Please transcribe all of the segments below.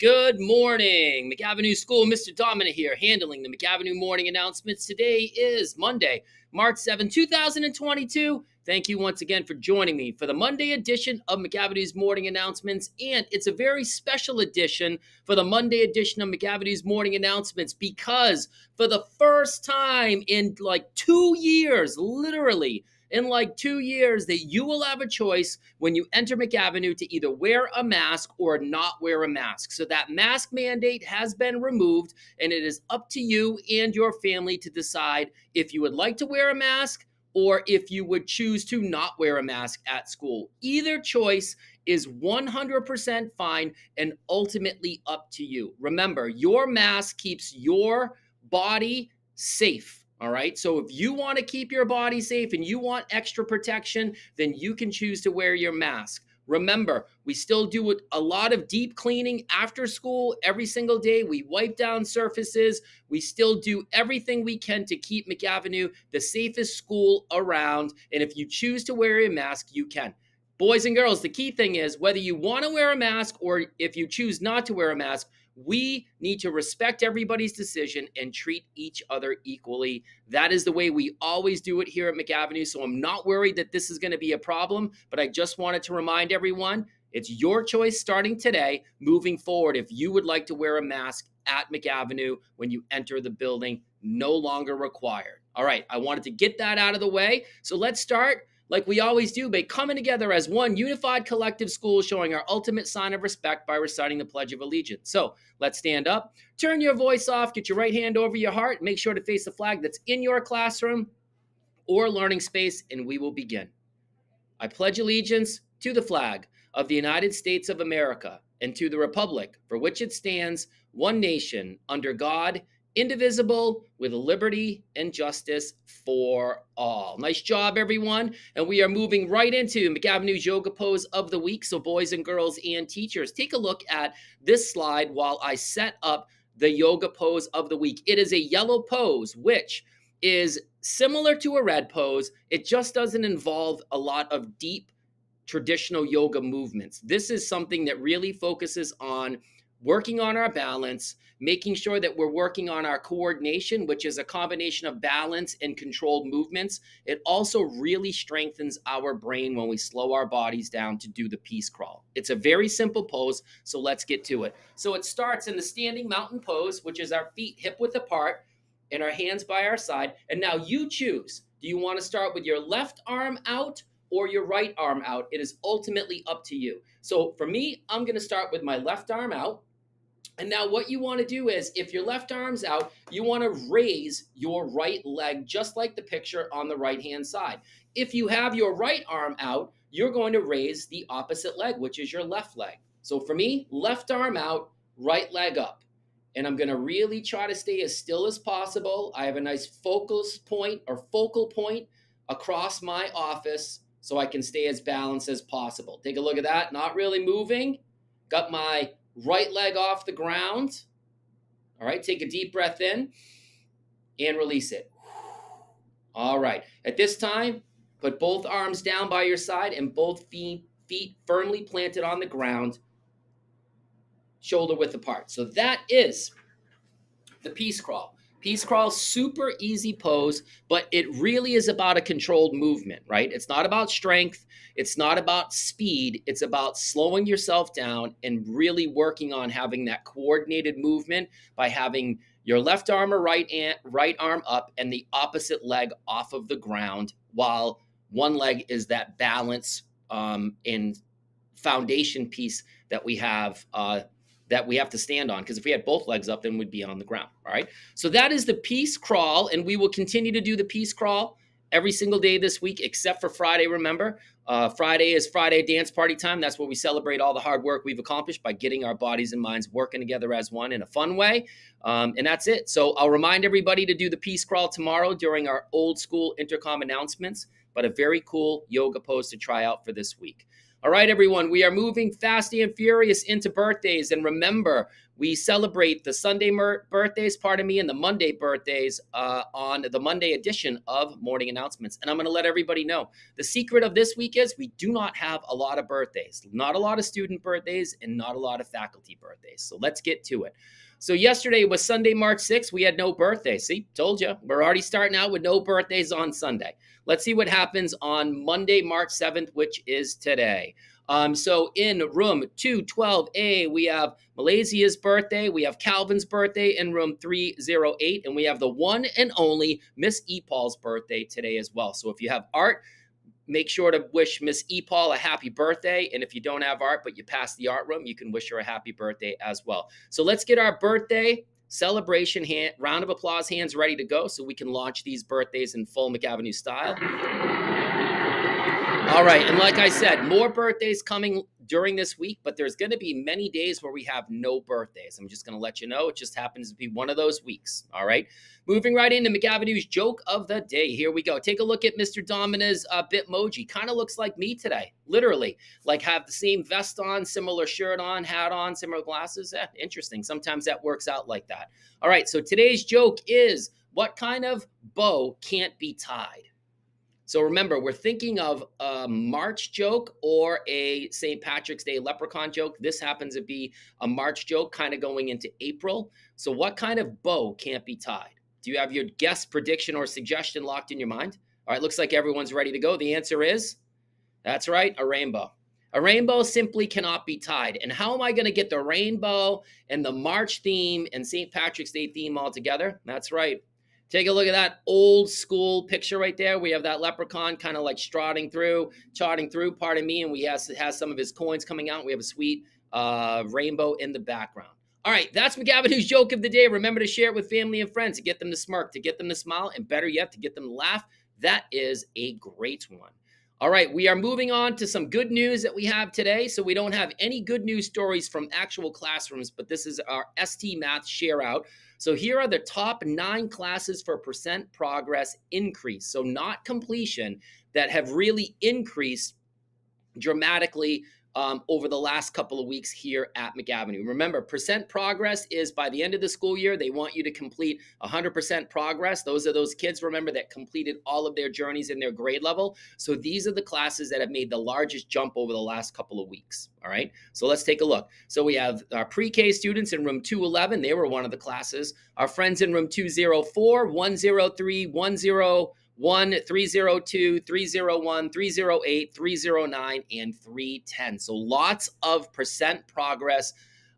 Good morning, McAvinnue's School. Mr. Domina here, handling the McAvinue morning announcements. Today is Monday, March 7, 2022. Thank you once again for joining me for the Monday edition of McAvinnue's morning announcements. And it's a very special edition for the Monday edition of McAvinnue's morning announcements because for the first time in like 2 years, literally, in like 2 years, that you will have a choice when you enter McAvinue to either wear a mask or not wear a mask. So that mask mandate has been removed, and it is up to you and your family to decide if you would like to wear a mask or if you would choose to not wear a mask at school. Either choice is 100% fine and ultimately up to you. Remember, your mask keeps your body safe. All right. So if you want to keep your body safe and you want extra protection, then you can choose to wear your mask. Remember, we still do a lot of deep cleaning after school every single day. We wipe down surfaces. We still do everything we can to keep McAvinue the safest school around. And if you choose to wear a mask, you can. Boys and girls, the key thing is whether you want to wear a mask or if you choose not to wear a mask, we need to respect everybody's decision and treat each other equally. That is the way we always do it here at McAvinue. So I'm not worried that this is going to be a problem, but I just wanted to remind everyone, it's your choice starting today, moving forward. If you would like to wear a mask at McAvinue when you enter the building, no longer required. All right, I wanted to get that out of the way. So let's start like we always do, by coming together as one unified collective school, showing our ultimate sign of respect by reciting the Pledge of Allegiance. So let's stand up, turn your voice off, get your right hand over your heart, make sure to face the flag that's in your classroom or learning space, and we will begin. I pledge allegiance to the flag of the United States of America and to the republic for which it stands, one nation, under God, indivisible, with liberty and justice for all. Nice job, everyone. And we are moving right into McAvinue's yoga pose of the week. So boys and girls and teachers, take a look at this slide while I set up the yoga pose of the week. It is a yellow pose, which is similar to a red pose. It just doesn't involve a lot of deep traditional yoga movements. This is something that really focuses on working on our balance, making sure that we're working on our coordination, which is a combination of balance and controlled movements. It also really strengthens our brain when we slow our bodies down to do the peace crawl. It's a very simple pose, so let's get to it. So it starts in the standing mountain pose, which is our feet hip width apart and our hands by our side. And now you choose. Do you want to start with your left arm out or your right arm out? It is ultimately up to you. So for me, I'm going to start with my left arm out. And now what you want to do is, if your left arm's out, you want to raise your right leg, just like the picture on the right-hand side. If you have your right arm out, you're going to raise the opposite leg, which is your left leg. So for me, left arm out, right leg up. And I'm going to really try to stay as still as possible. I have a nice focal point across my office so I can stay as balanced as possible. Take a look at that. Not really moving. Got my right leg off the ground. All right, take a deep breath in and release it. All right, at this time, put both arms down by your side and both feet firmly planted on the ground, shoulder width apart. So that is the peace crawl. Peace crawl, super easy pose, but it really is about a controlled movement, right? It's not about strength. It's not about speed. It's about slowing yourself down and really working on having that coordinated movement by having your left arm or right arm up and the opposite leg off of the ground, while one leg is that balance and foundation piece that we have to stand on, because if we had both legs up, then we'd be on the ground. All right. So that is the peace crawl, and we will continue to do the peace crawl every single day this week, except for Friday. Remember, Friday is Friday dance party time. That's where we celebrate all the hard work we've accomplished by getting our bodies and minds working together as one in a fun way. And that's it. So I'll remind everybody to do the peace crawl tomorrow during our old school intercom announcements, but a very cool yoga pose to try out for this week. All right, everyone, we are moving fast and furious into birthdays. And remember, we celebrate the Sunday birthdays, and the Monday birthdays on the Monday edition of Morning Announcements. And I'm going to let everybody know, the secret of this week is we do not have a lot of birthdays, not a lot of student birthdays, and not a lot of faculty birthdays. So let's get to it. So yesterday was Sunday, March 6th. We had no birthdays. See, told you. We're already starting out with no birthdays on Sunday. Let's see what happens on Monday, March 7th, which is today. So in room 212A, we have Malaysia's birthday, we have Calvin's birthday in room 308, and we have the one and only Miss Epal's birthday today as well. So if you have art, make sure to wish Miss Epal a happy birthday. And if you don't have art, but you pass the art room, you can wish her a happy birthday as well. So let's get our birthday celebration round of applause hands ready to go so we can launch these birthdays in full McAvinue style. All right, and like I said, more birthdays coming during this week, but there's going to be many days where we have no birthdays. I'm just going to let you know. It just happens to be one of those weeks. All right, moving right into McAvinnue's joke of the day. Here we go. Take a look at Mr. Domina's Bitmoji. Kind of looks like me today, literally. Like have the same vest on, similar shirt on, hat on, similar glasses. Interesting. Sometimes that works out like that. All right, so today's joke is, what kind of bow can't be tied? So remember, we're thinking of a March joke or a St. Patrick's Day leprechaun joke. This happens to be a March joke kind of going into April. So what kind of bow can't be tied? Do you have your guess, prediction, or suggestion locked in your mind? All right, looks like everyone's ready to go. The answer is, that's right, a rainbow. A rainbow simply cannot be tied. And how am I going to get the rainbow and the March theme and St. Patrick's Day theme all together? That's right. Take a look at that old school picture right there. We have that leprechaun kind of like charting through, pardon me, and we has some of his coins coming out. We have a sweet rainbow in the background. All right, that's McAvinnue's joke of the day. Remember to share it with family and friends to get them to smirk, to get them to smile, and better yet, to get them to laugh. That is a great one. All right, we are moving on to some good news that we have today. So we don't have any good news stories from actual classrooms, but this is our ST Math share out. So here are the top 9 classes for percent progress increase, so not completion, that have really increased dramatically over the last couple of weeks here at McAvinue. Remember, percent progress is by the end of the school year, they want you to complete 100% progress. Those are those kids, remember, that completed all of their journeys in their grade level. So these are the classes that have made the largest jump over the last couple of weeks. All right, so let's take a look. So we have our pre-K students in room 211. They were one of the classes. Our friends in room 204, 103, 101, 302, 301, 308, 309, and 310. So lots of percent progress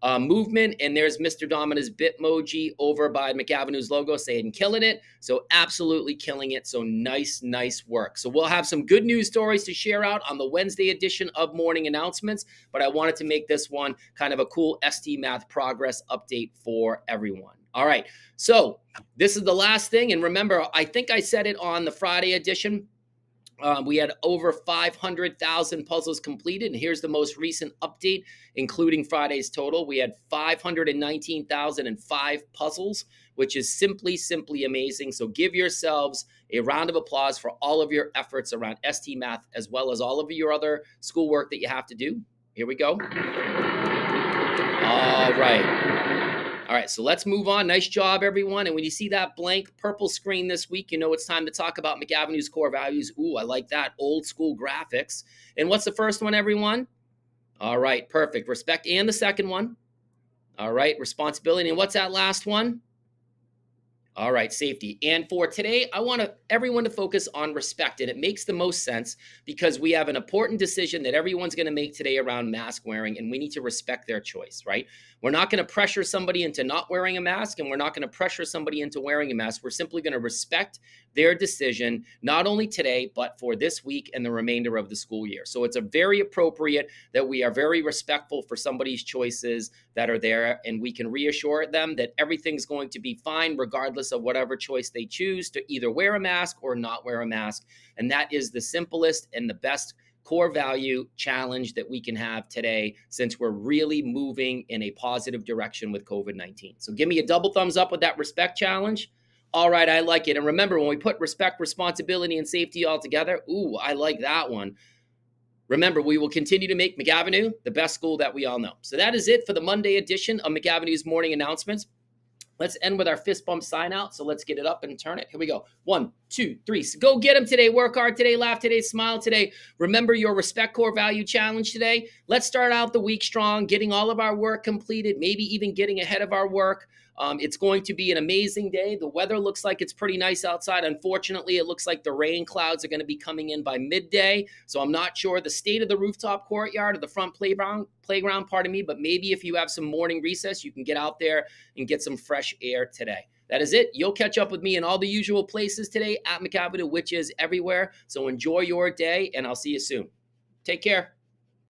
movement. And there's Mr. Domina's Bitmoji over by McAvinnue's logo saying killing it. So absolutely killing it. So nice work. So we'll have some good news stories to share out on the Wednesday edition of Morning Announcements. But I wanted to make this one kind of a cool ST Math progress update for everyone. All right, so this is the last thing. And remember, I think I said it on the Friday edition. We had over 500,000 puzzles completed. And here's the most recent update, including Friday's total. We had 519,005 puzzles, which is simply amazing. So give yourselves a round of applause for all of your efforts around ST Math, as well as all of your other schoolwork that you have to do. Here we go. All right, so let's move on. Nice job, everyone. And when you see that blank purple screen this week, you know it's time to talk about McAvinnue's core values. Ooh, I like that. Old school graphics. And what's the first one, everyone? All right, perfect. Respect. And the second one. All right, responsibility. And what's that last one? All right, safety. And for today, I want everyone to focus on respect. And it makes the most sense because we have an important decision that everyone's going to make today around mask wearing, and we need to respect their choice, right? We're not going to pressure somebody into not wearing a mask, and we're not going to pressure somebody into wearing a mask. We're simply going to respect their decision, not only today, but for this week and the remainder of the school year. So it's a very appropriate that we are very respectful for somebody's choices that are there, and we can reassure them that everything's going to be fine regardless of whatever choice they choose to either wear a mask or not wear a mask. And that is the simplest and the best core value challenge that we can have today, since we're really moving in a positive direction with COVID-19. So give me a double thumbs up with that respect challenge. All right, I like it. And remember, when we put respect, responsibility, and safety all together, ooh, I like that one. Remember, we will continue to make McAvinue the best school that we all know. So that is it for the Monday edition of McAvinnue's morning announcements. Let's end with our fist bump sign out. So let's get it up and turn it. Here we go. 1, 2, 3. So go get them today. Work hard today. Laugh today. Smile today. Remember your respect core value challenge today. Let's start out the week strong, getting all of our work completed, maybe even getting ahead of our work. It's going to be an amazing day. The weather looks like it's pretty nice outside. Unfortunately, it looks like the rain clouds are going to be coming in by midday. So I'm not sure the state of the rooftop courtyard or the front playground, pardon me, but maybe if you have some morning recess, you can get out there and get some fresh air today. That is it. You'll catch up with me in all the usual places today at McAvinue, which is everywhere. So enjoy your day, and I'll see you soon. Take care.